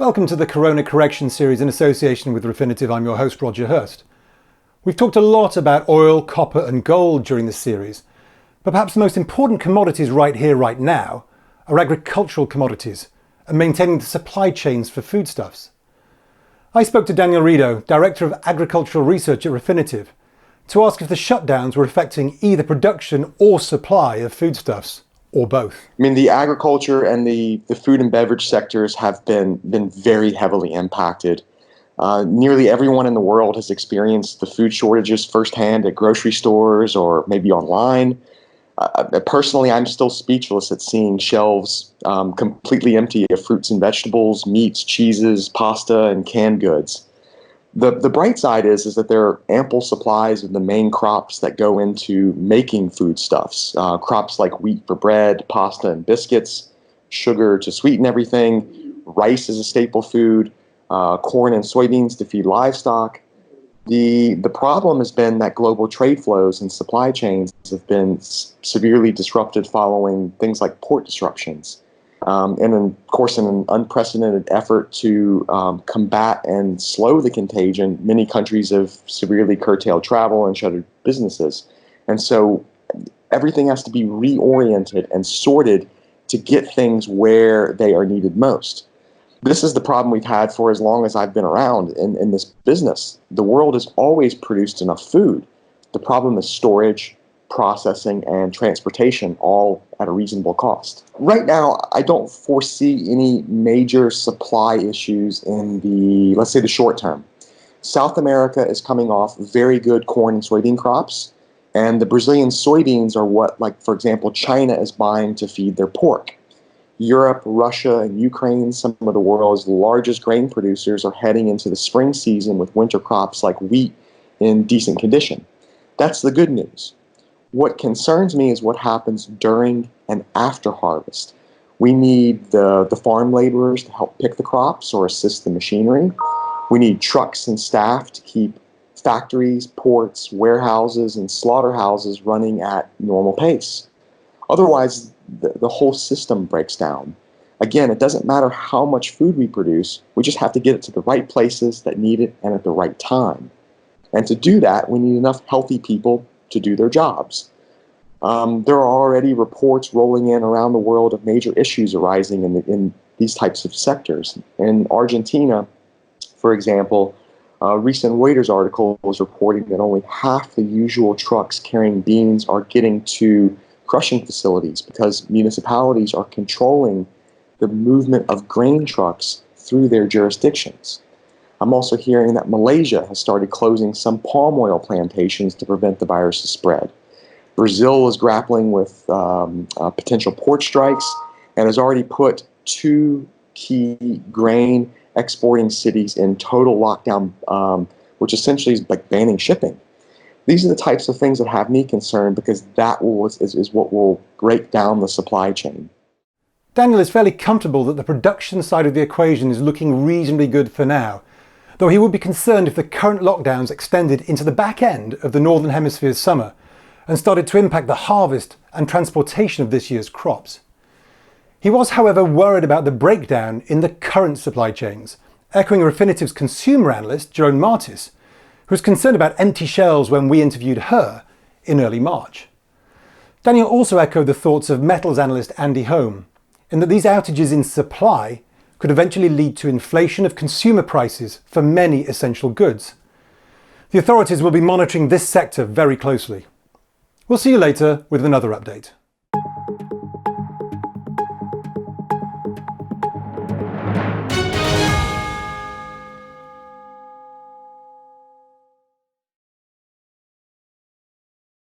Welcome to the Corona Correction series in association with Refinitiv. I'm your host, Roger Hirst. We've talked a lot about oil, copper and gold during this series, but perhaps the most important commodities right here, right now, are agricultural commodities and maintaining the supply chains for foodstuffs. I spoke to Daniel Redo, Director of Agricultural Research at Refinitiv, to ask if the shutdowns were affecting either production or supply of foodstuffs, or both. I mean, the agriculture and the food and beverage sectors have been very heavily impacted. Nearly everyone in the world has experienced the food shortages firsthand at grocery stores or maybe online. Personally, I'm still speechless at seeing shelves completely empty of fruits and vegetables, meats, cheeses, pasta, and canned goods. The bright side is that there are ample supplies of the main crops that go into making foodstuffs. Crops like wheat for bread, pasta and biscuits, sugar to sweeten everything, rice is a staple food, corn and soybeans to feed livestock. The problem has been that global trade flows and supply chains have been severely disrupted following things like port disruptions. And of course, in an unprecedented effort to combat and slow the contagion, many countries have severely curtailed travel and shuttered businesses. And so everything has to be reoriented and sorted to get things where they are needed most. This is the problem we've had for as long as I've been around in this business. The world has always produced enough food. The problem is storage, processing, and transportation, all at a reasonable cost. Right now, I don't foresee any major supply issues in the, let's say, the short term. South America is coming off very good corn and soybean crops, and the Brazilian soybeans are what, like, for example, China is buying to feed their pork. Europe, Russia, and Ukraine, some of the world's largest grain producers, are heading into the spring season with winter crops like wheat in decent condition. That's the good news. What concerns me is what happens during and after harvest. We need the farm laborers to help pick the crops or assist the machinery. We need trucks and staff to keep factories, ports, warehouses, and slaughterhouses running at normal pace. Otherwise, the whole system breaks down. Again, it doesn't matter how much food we produce, we just have to get it to the right places that need it and at the right time. And to do that, we need enough healthy people to do their jobs. There are already reports rolling in around the world of major issues arising in these types of sectors. In Argentina, for example, a recent Reuters article was reporting that only half the usual trucks carrying beans are getting to crushing facilities because municipalities are controlling the movement of grain trucks through their jurisdictions. I'm also hearing that Malaysia has started closing some palm oil plantations to prevent the virus's spread. Brazil is grappling with potential port strikes and has already put 2 key grain exporting cities in total lockdown, which essentially is like banning shipping. These are the types of things that have me concerned because that is what will break down the supply chain. Daniel is fairly comfortable that the production side of the equation is looking reasonably good for now, though he would be concerned if the current lockdowns extended into the back end of the Northern Hemisphere's summer and started to impact the harvest and transportation of this year's crops. He was, however, worried about the breakdown in the current supply chains, echoing Refinitiv's consumer analyst, Joan Martis, who was concerned about empty shelves when we interviewed her in early March. Daniel also echoed the thoughts of metals analyst Andy Home, in that these outages in supply could eventually lead to inflation of consumer prices for many essential goods. The authorities will be monitoring this sector very closely. We'll see you later with another update.